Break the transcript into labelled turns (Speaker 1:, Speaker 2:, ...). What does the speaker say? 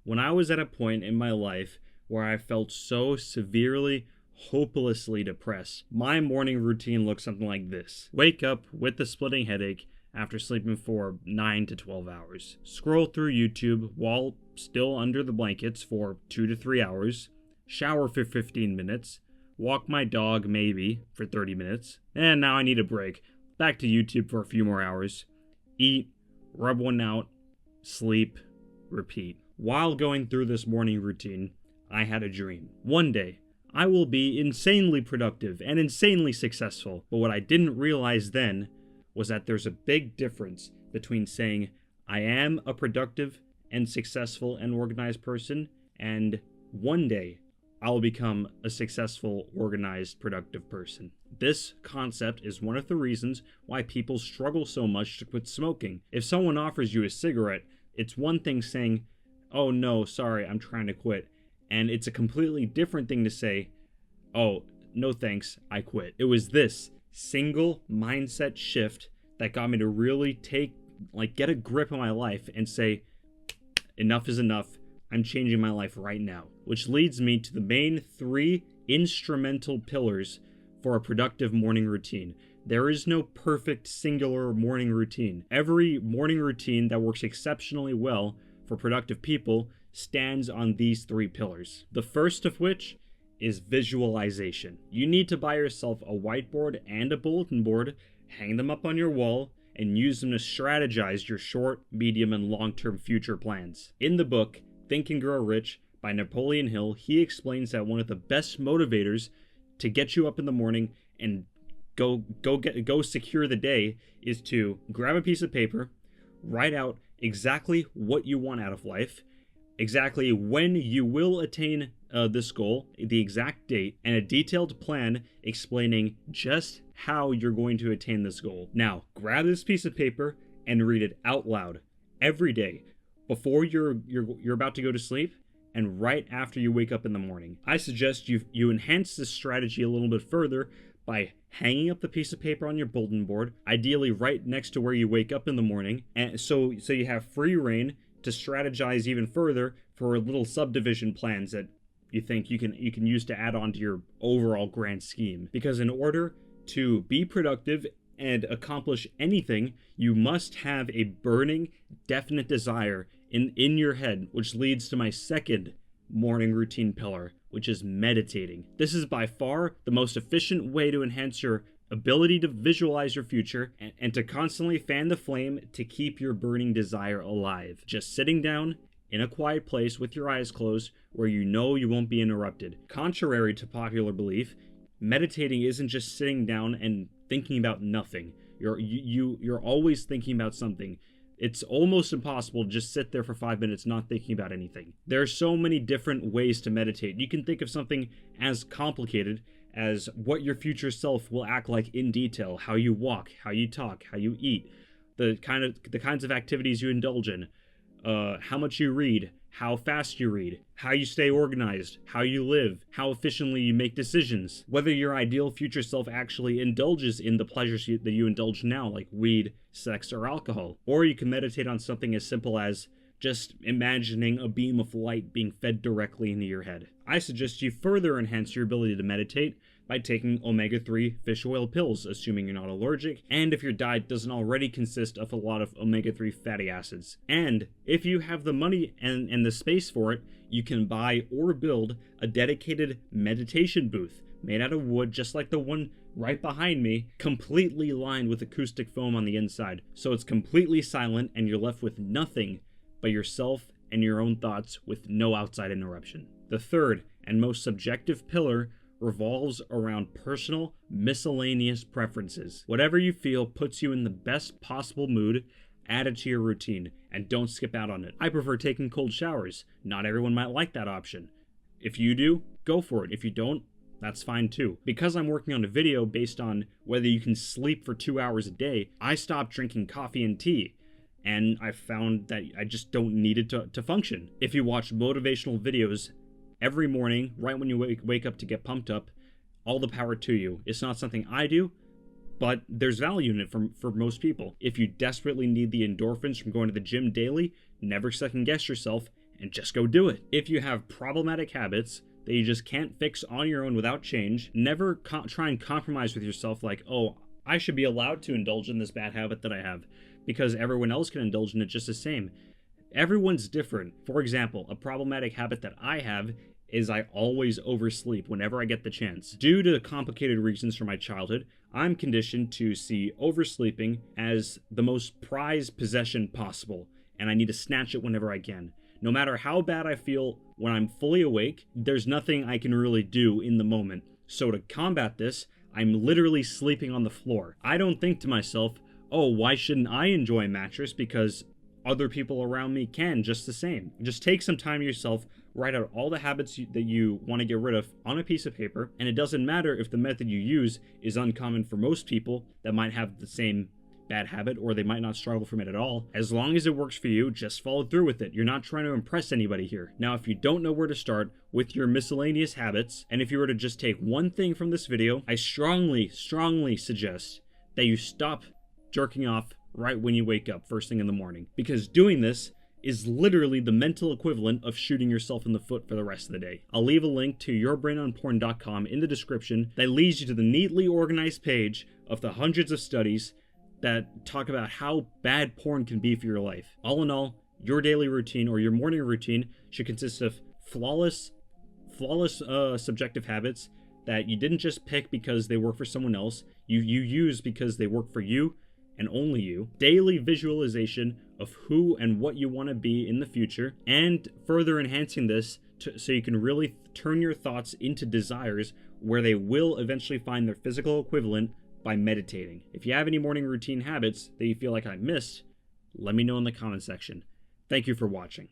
Speaker 1: When I was at a point in my life where I felt so severely, hopelessly depressed, my morning routine looked something like this. Wake up with a splitting headache after sleeping for 9 to 12 hours. Scroll through YouTube while still under the blankets for 2 to 3 hours. Shower for 15 minutes. Walk my dog maybe for 30 minutes. And now I need a break. Back to YouTube for a few more hours. Eat, rub one out, sleep, repeat. While going through this morning routine, I had a dream. One day, I will be insanely productive and insanely successful. But what I didn't realize then was that there's a big difference between saying I am a productive and successful and organized person and one day I'll become a successful, organized, productive person. This concept is one of the reasons why people struggle so much to quit smoking. If someone offers you a cigarette, it's one thing saying, oh no, sorry, I'm trying to quit. And it's a completely different thing to say, oh, no thanks, I quit. It was this single mindset shift that got me to really get a grip on my life and say, enough is enough. I'm changing my life right now. Which leads me to the main 3 instrumental pillars for a productive morning routine. There is no perfect singular morning routine. Every morning routine that works exceptionally well for productive people stands on these 3 pillars. The first of which is visualization. You need to buy yourself a whiteboard and a bulletin board, hang them up on your wall, and use them to strategize your short, medium, and long-term future plans. In the book, Think and Grow Rich by Napoleon Hill, he explains that one of the best motivators to get you up in the morning and go secure the day is to grab a piece of paper, write out exactly what you want out of life, exactly when you will attain this goal, the exact date, and a detailed plan explaining just how you're going to attain this goal. Now, grab this piece of paper and read it out loud every day before you're about to go to sleep and right after you wake up in the morning. I suggest you enhance this strategy a little bit further by hanging up the piece of paper on your bulletin board, ideally right next to where you wake up in the morning, and so you have free reign to strategize even further for little subdivision plans that you think you can use to add on to your overall grand scheme. Because in order to be productive and accomplish anything, you must have a burning, definite desire in your head, which leads to my second morning routine pillar, which is meditating. This is by far the most efficient way to enhance your ability to visualize your future and to constantly fan the flame to keep your burning desire alive. Just sitting down in a quiet place with your eyes closed where you know you won't be interrupted. Contrary to popular belief, meditating isn't just sitting down and thinking about nothing. You're always thinking about something. It's almost impossible to just sit there for 5 minutes not thinking about anything. There are so many different ways to meditate. You can think of something as complicated as what your future self will act like in detail, how you walk, how you talk, how you eat, the kinds of activities you indulge in, how much you read, how fast you read, how you stay organized, how you live, how efficiently you make decisions, whether your ideal future self actually indulges in the pleasures that you indulge now, like weed, sex, or alcohol. Or you can meditate on something as simple as just imagining a beam of light being fed directly into your head. I suggest you further enhance your ability to meditate by taking omega-3 fish oil pills, assuming you're not allergic, and if your diet doesn't already consist of a lot of omega-3 fatty acids. And if you have the money and the space for it, you can buy or build a dedicated meditation booth made out of wood, just like the one right behind me, completely lined with acoustic foam on the inside. So it's completely silent and you're left with nothing but yourself and your own thoughts with no outside interruption. The third and most subjective pillar revolves around personal, miscellaneous preferences. Whatever you feel puts you in the best possible mood, add it to your routine, and don't skip out on it. I prefer taking cold showers. Not everyone might like that option. If you do, go for it. If you don't, that's fine too. Because I'm working on a video based on whether you can sleep for 2 hours a day, I stopped drinking coffee and tea, and I found that I just don't need it to function. If you watch motivational videos every morning, right when you wake up to get pumped up, all the power to you. It's not something I do, but there's value in it for most people. If you desperately need the endorphins from going to the gym daily, never second guess yourself and just go do it. If you have problematic habits that you just can't fix on your own without change, never try and compromise with yourself like, oh, I should be allowed to indulge in this bad habit that I have because everyone else can indulge in it just the same. Everyone's different. For example, a problematic habit that I have is I always oversleep whenever I get the chance. Due to complicated reasons from my childhood, I'm conditioned to see oversleeping as the most prized possession possible, and I need to snatch it whenever I can. No matter how bad I feel when I'm fully awake, there's nothing I can really do in the moment. So to combat this, I'm literally sleeping on the floor. I don't think to myself, oh, why shouldn't I enjoy a mattress because other people around me can just the same. Just take some time to yourself, write out all the habits that you want to get rid of on a piece of paper, and it doesn't matter if the method you use is uncommon for most people that might have the same bad habit or they might not struggle from it at all. As long as it works for you, just follow through with it. You're not trying to impress anybody here. Now, if you don't know where to start with your miscellaneous habits, and if you were to just take one thing from this video, I strongly suggest that you stop jerking off right when you wake up first thing in the morning, because doing this is literally the mental equivalent of shooting yourself in the foot for the rest of the day. I'll leave a link to yourbrainonporn.com in the description that leads you to the neatly organized page of the hundreds of studies that talk about how bad porn can be for your life. All in all, your daily routine or your morning routine should consist of flawless subjective habits that you didn't just pick because they work for someone else, you use because they work for you and only you, daily visualization of who and what you want to be in the future, and further enhancing this so you can really turn your thoughts into desires where they will eventually find their physical equivalent by meditating. If you have any morning routine habits that you feel like I missed, let me know in the comment section. Thank you for watching.